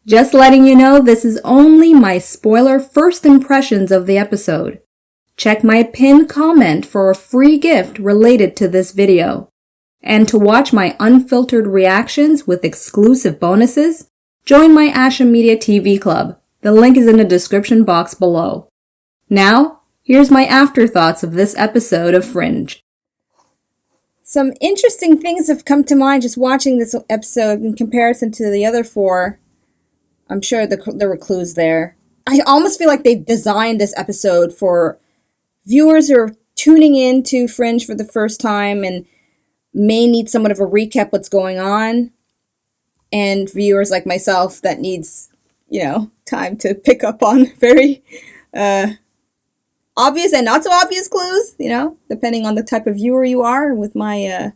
Just letting you know this is only my spoiler first impressions of the episode. Check my pinned comment for a free gift related to this video. And to watch my unfiltered reactions with exclusive bonuses, join my Asha Media TV Club. The link is in the description box below. Now, here's my afterthoughts of this episode of Fringe. Some interesting things have come to mind just watching this episode in comparison to the other four. I'm sure there were clues there. I almost feel like they designed this episode for viewers who are tuning in to Fringe for the first time and may need somewhat of a recap what's going on, and viewers like myself that needs, time to pick up on very obvious and not so obvious clues, depending on the type of viewer you are. With my,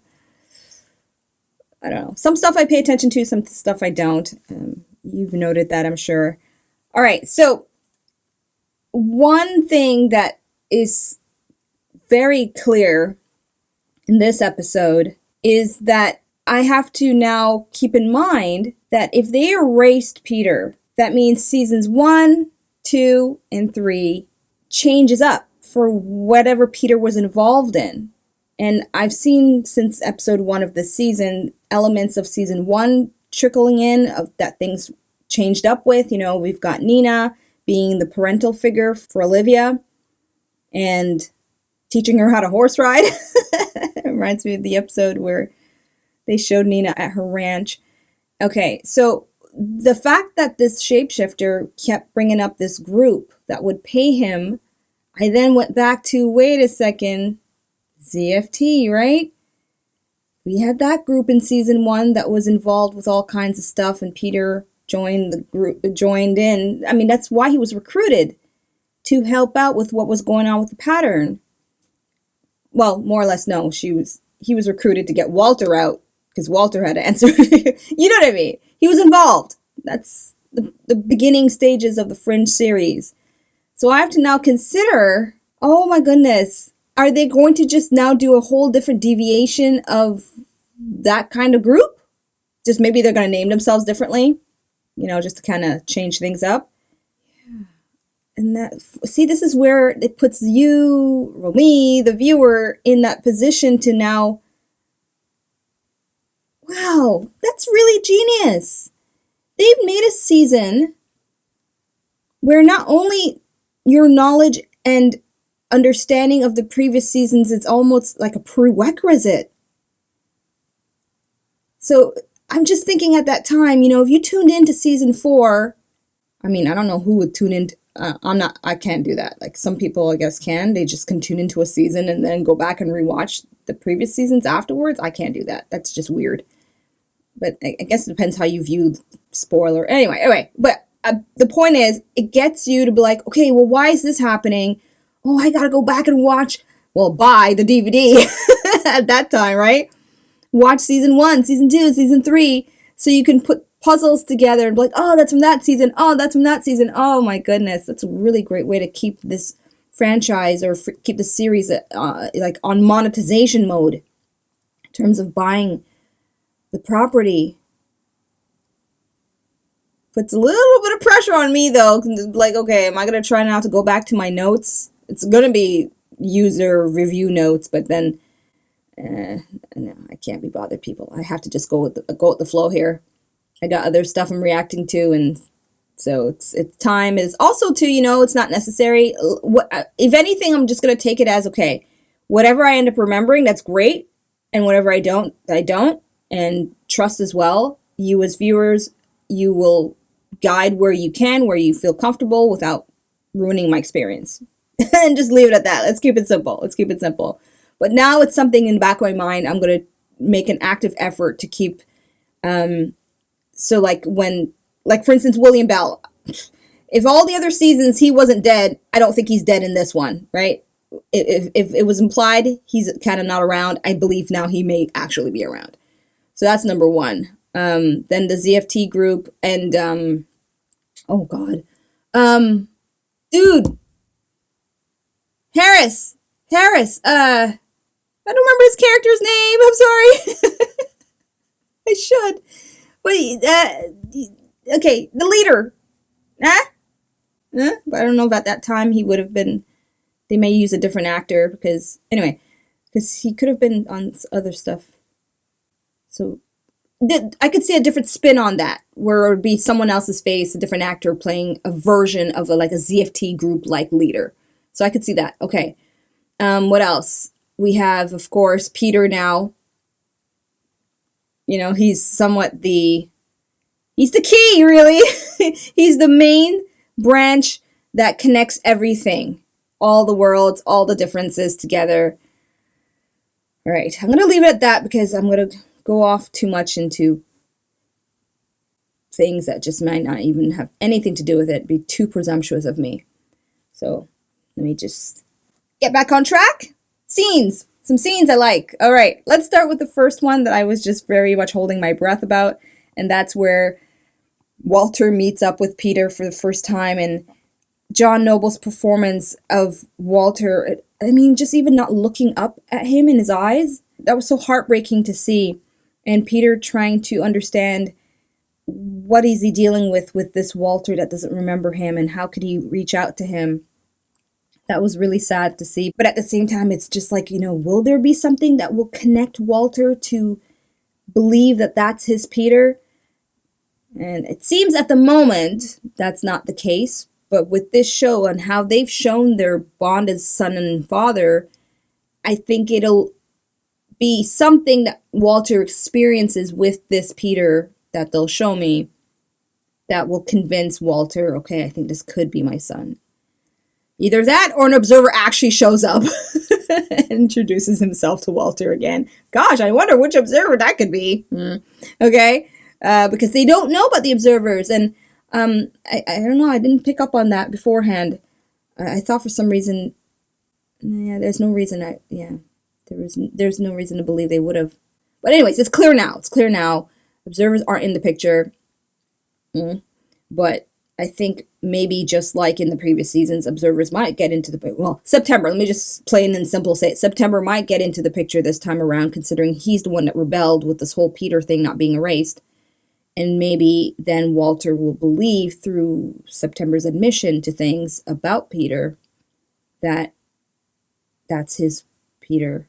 I don't know, some stuff I pay attention to, some stuff I don't. You've noted that, I'm sure. All right, so one thing that is very clear in this episode is that I have to now keep in mind that if they erased Peter, that means seasons 1, 2, and 3 changes up for whatever Peter was involved in. And I've seen since episode 1 of the season, elements of season 1 trickling in, of that things changed up with. We've got Nina being the parental figure for Olivia and teaching her how to horse ride. It reminds me of the episode where they showed Nina at her ranch. Okay, so the fact that this shapeshifter kept bringing up this group that would pay him, I then went back to, wait a second, ZFT, right? We had that group in season 1 that was involved with all kinds of stuff, and Peter joined in. I mean, that's why he was recruited, to help out with what was going on with the pattern. Well, more or less, no. He was recruited to get Walter out, because Walter had to answer. You know what I mean? He was involved. That's the beginning stages of the Fringe series. So I have to now consider, oh my goodness, are they going to just now do a whole different deviation of that kind of group? Just maybe they're going to name themselves differently, just to kind of change things up. And this is where it puts you, or me, the viewer, in that position to now, wow, that's really genius. They've made a season where not only your knowledge and understanding of the previous seasons is almost like a prerequisite. So I'm just thinking at that time, if you tuned into season 4, I mean, I don't know who would tune in. I can't do that. Like some people, I guess, can. They just can tune into a season and then go back and rewatch the previous seasons afterwards. I can't do that. That's just weird. But I guess it depends how you view spoiler. Anyway, but the point is, it gets you to be like, okay, well, why is this happening? Oh, I gotta go back and watch. Well, buy the DVD at that time, right? Watch season 1, season 2, season 3, so you can put puzzles together and be like, oh, that's from that season. Oh, that's from that season. Oh my goodness, that's a really great way to keep this franchise or keep the series like on monetization mode in terms of buying the property. Puts a little bit of pressure on me though. Like, okay, am I gonna try now to go back to my notes? It's gonna be user review notes, but then no, I can't be bothered, people. I have to just go with the flow here. I got other stuff I'm reacting to, and so it's time is also to, it's not necessary. If anything, I'm just gonna take it as, okay, whatever I end up remembering, that's great, and whatever I don't, and trust as well. You as viewers, you will guide where you can, where you feel comfortable without ruining my experience. And just leave it at that. Let's keep it simple. But now it's something in the back of my mind. I'm going to make an active effort to keep, so like for instance, William Bell, if all the other seasons he wasn't dead, I don't think he's dead in this one, right? If it was implied he's kind of not around, I believe now he may actually be around. So that's number one. Then the ZFT group and, oh God. Dude. Harris. I don't remember his character's name. I'm sorry. I should. But okay, the leader. Huh? But I don't know if at that time he would have been. They may use a different actor because anyway, because he could have been on other stuff. So I could see a different spin on that, where it would be someone else's face, a different actor playing a version of like a ZFT group like leader. So I could see that. Okay. What else? We have, of course, Peter now. You know, he's the key, really. He's the main branch that connects everything. All the worlds, all the differences together. All right, I'm going to leave it at that because I'm going to go off too much into things that just might not even have anything to do with it, be too presumptuous of me. So let me just get back on track. Scenes. Some scenes I like. All right, let's start with the first one that I was just very much holding my breath about, and that's where Walter meets up with Peter for the first time, and John Noble's performance of Walter, I mean, just even not looking up at him in his eyes, that was so heartbreaking to see. And Peter trying to understand what is he dealing with this Walter that doesn't remember him, and how could he reach out to him. That was really sad to see. But at the same time, it's just like, will there be something that will connect Walter to believe that that's his Peter? And it seems at the moment that's not the case. But with this show and how they've shown their bond as son and father, I think it'll be something that Walter experiences with this Peter that they'll show me that will convince Walter, okay, I think this could be my son. Either that or an observer actually shows up and introduces himself to Walter again. Gosh, I wonder which observer that could be. Okay? Because they don't know about the observers. And I don't know, I didn't pick up on that beforehand. I thought for some reason, there's no reason there's no reason to believe they would have. But anyways, it's clear now. Observers aren't in the picture. But I think maybe just like in the previous seasons, observers might get into September, let me just plain and simple say it. September might get into the picture this time around, considering he's the one that rebelled with this whole Peter thing not being erased. And maybe then Walter will believe through September's admission to things about Peter that that's his Peter.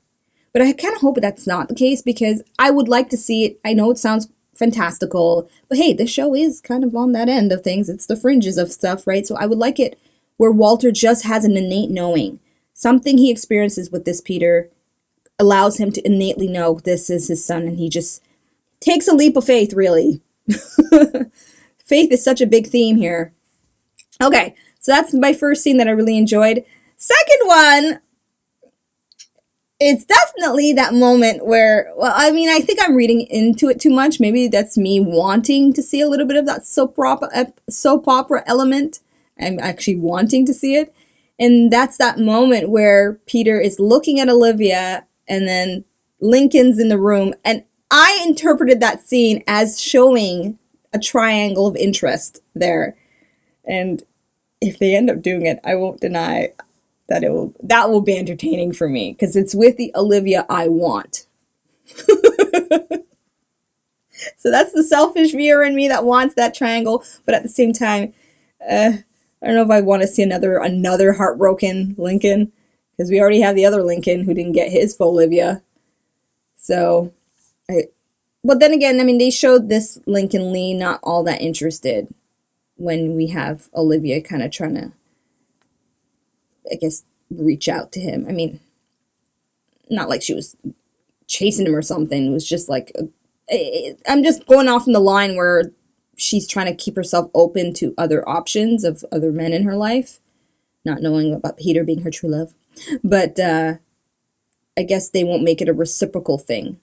But I kind of hope that's not the case, because I would like to see it. I know it sounds fantastical, but hey, this show is kind of on that end of things. It's the fringes of stuff, right? So I would like it where Walter just has an innate knowing. Something he experiences with this Peter allows him to innately know this is his son, and he just takes a leap of faith, really. Faith is such a big theme here. Okay, so that's my first scene that I really enjoyed. Second one, it's definitely that moment where, I think I'm reading into it too much. Maybe that's me wanting to see a little bit of that soap opera element. I'm actually wanting to see it. And that's that moment where Peter is looking at Olivia and then Lincoln's in the room. And I interpreted that scene as showing a triangle of interest there. And if they end up doing it, I won't deny that will be entertaining for me, because it's with the Olivia I want. So that's the selfish viewer in me that wants that triangle, but at the same time, I don't know if I want to see another heartbroken Lincoln, because we already have the other Lincoln who didn't get his full Olivia. So, but then again, they showed this Lincoln Lee not all that interested when we have Olivia kind of trying to, I guess, reach out to him. Not like she was chasing him or something. It was just like, I'm just going off in the line where she's trying to keep herself open to other options of other men in her life, not knowing about Peter being her true love. But I guess they won't make it a reciprocal thing,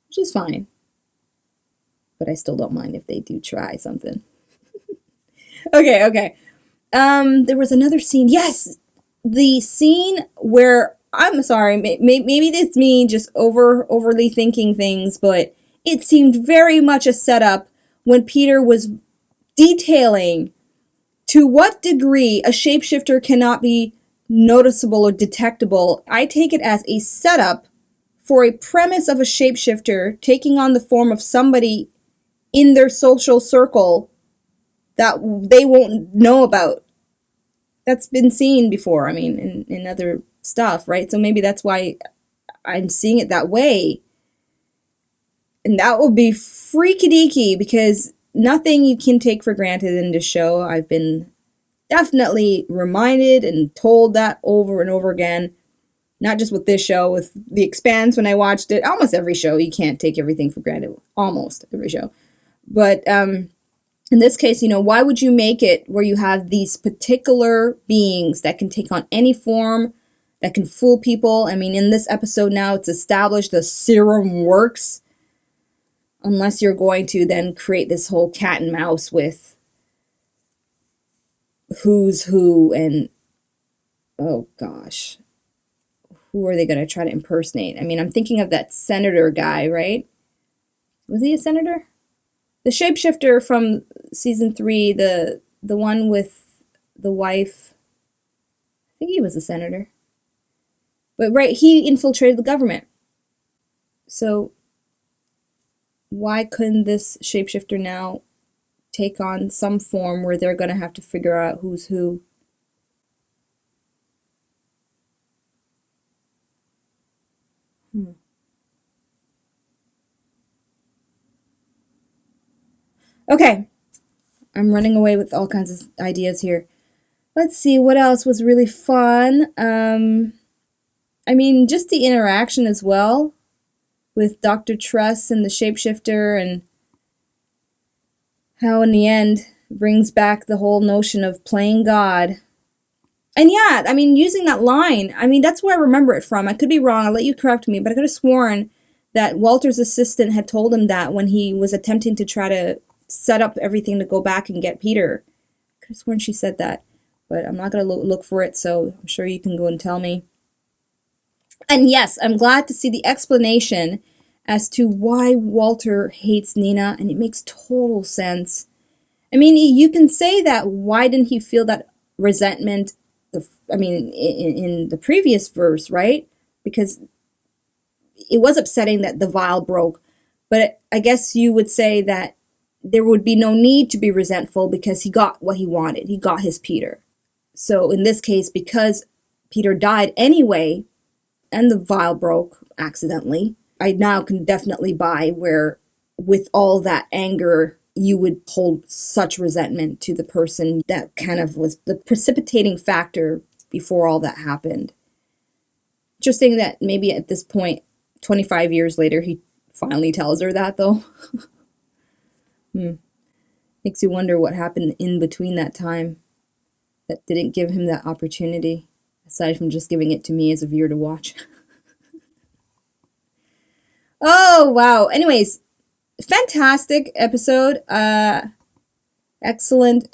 which is fine. But I still don't mind if they do try something. Okay. There was another scene. Yes, the scene where, I'm sorry, maybe it's me just overly thinking things, but it seemed very much a setup when Peter was detailing to what degree a shapeshifter cannot be noticeable or detectable. I take it as a setup for a premise of a shapeshifter taking on the form of somebody in their social circle that they won't know about. That's been seen before, I mean, in other stuff, right? So maybe that's why I'm seeing it that way. And that will be freaky deaky, because nothing you can take for granted in this show. I've been definitely reminded and told that over and over again. Not just with this show, with The Expanse when I watched it. Almost every show, you can't take everything for granted. Almost every show. But in this case, why would you make it where you have these particular beings that can take on any form, that can fool people? I mean, in this episode now, it's established the serum works. Unless you're going to then create this whole cat and mouse with who's who and, oh gosh, who are they going to try to impersonate? I mean, I'm thinking of that senator guy, right? Was he a senator? The shapeshifter from season 3, the one with the wife. I think he was a senator. But right, he infiltrated the government. So why couldn't this shapeshifter now take on some form where they're going to have to figure out who's who? Okay, I'm running away with all kinds of ideas here. Let's see, what else was really fun? I mean, just the interaction as well with Dr. Truss and the shapeshifter, and how in the end brings back the whole notion of playing God. And yeah, I mean, using that line, I mean, that's where I remember it from. I could be wrong, I'll let you correct me, but I could have sworn that Walter's assistant had told him that when he was attempting to try to set up everything to go back and get Peter. I could have sworn she said that, but I'm not going to look for it, so I'm sure you can go and tell me. And yes, I'm glad to see the explanation as to why Walter hates Nina, and it makes total sense. I mean, you can say that, why didn't he feel that resentment, in the previous verse, right? Because it was upsetting that the vial broke, but I guess you would say that there would be no need to be resentful because he got what he wanted. He got his Peter. So in this case, because Peter died anyway, and the vial broke accidentally, I now can definitely buy where, with all that anger, you would hold such resentment to the person that kind of was the precipitating factor before all that happened. Interesting that maybe at this point, 25 years later, he finally tells her that, though. Makes you wonder what happened in between that time that didn't give him that opportunity, aside from just giving it to me as a viewer to watch. Oh, wow. Anyways, fantastic episode. Excellent.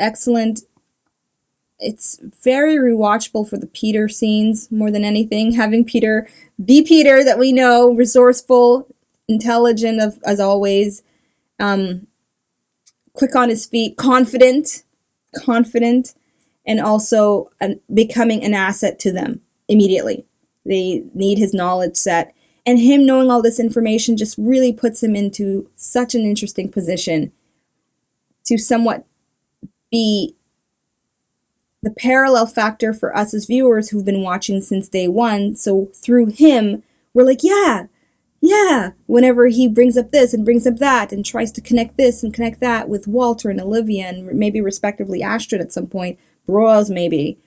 It's very rewatchable for the Peter scenes more than anything. Having Peter be Peter that we know, resourceful, intelligent as always, quick on his feet, confident, and also becoming an asset to them immediately. They need his knowledge set. And him knowing all this information just really puts him into such an interesting position to somewhat be the parallel factor for us as viewers who've been watching since day one. So through him, we're like, yeah, whenever he brings up this and brings up that and tries to connect this and connect that with Walter and Olivia and maybe respectively Astrid at some point, Broyles maybe.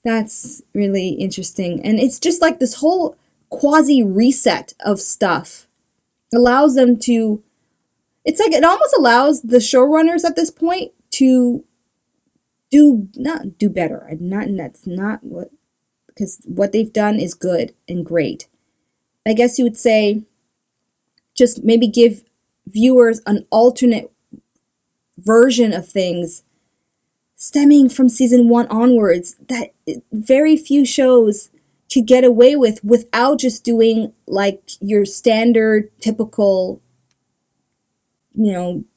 That's really interesting. And it's just like this whole quasi reset of stuff allows them to, it's like it almost allows the showrunners at this point to not do better. That's not what, because what they've done is good and great. I guess you would say just maybe give viewers an alternate version of things stemming from season 1 onwards that very few shows could get away with without just doing like your standard typical,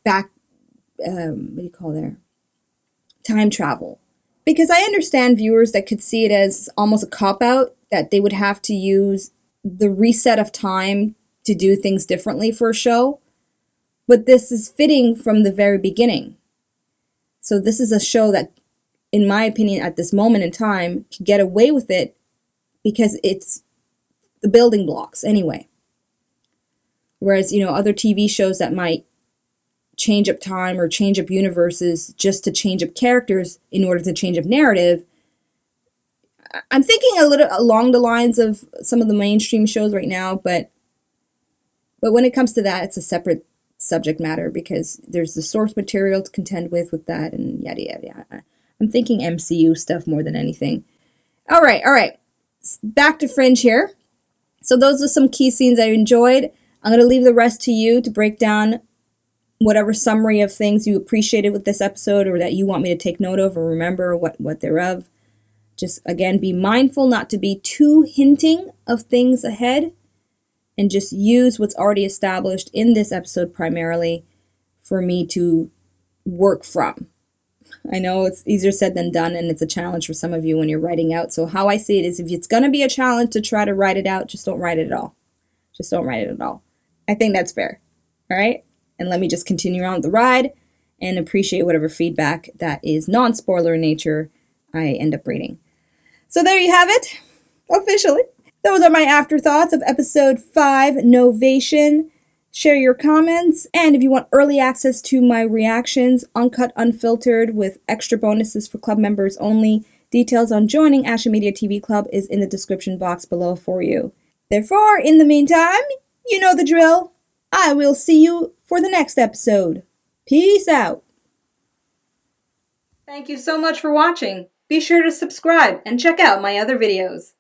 back, what do you call there? Time travel. Because I understand viewers that could see it as almost a cop-out, that they would have to use the reset of time to do things differently for a show. But this is fitting from the very beginning. So this is a show that, in my opinion, at this moment in time, can get away with it because it's the building blocks anyway. Whereas, other TV shows that might change up time or change up universes just to change up characters in order to change up narrative. I'm thinking a little along the lines of some of the mainstream shows right now, but when it comes to that, it's a separate subject matter because there's the source material to contend with that and yada yada yada. I'm thinking MCU stuff more than anything. All right. Back to Fringe here. So those are some key scenes I enjoyed. I'm going to leave the rest to you to break down whatever summary of things you appreciated with this episode or that you want me to take note of or remember what they're of. Just, again, be mindful not to be too hinting of things ahead and just use what's already established in this episode primarily for me to work from. I know it's easier said than done, and it's a challenge for some of you when you're writing out. So how I see it is if it's going to be a challenge to try to write it out, just don't write it at all. Just don't write it at all. I think that's fair. All right? And let me just continue on with the ride and appreciate whatever feedback that is non-spoiler in nature I end up reading. So there you have it, officially. Those are my afterthoughts of episode 5, Novation. Share your comments, and if you want early access to my reactions, uncut, unfiltered, with extra bonuses for club members only, details on joining Asha Media TV Club is in the description box below for you. Therefore, in the meantime, you know the drill. I will see you for the next episode. Peace out. Thank you so much for watching. Be sure to subscribe and check out my other videos.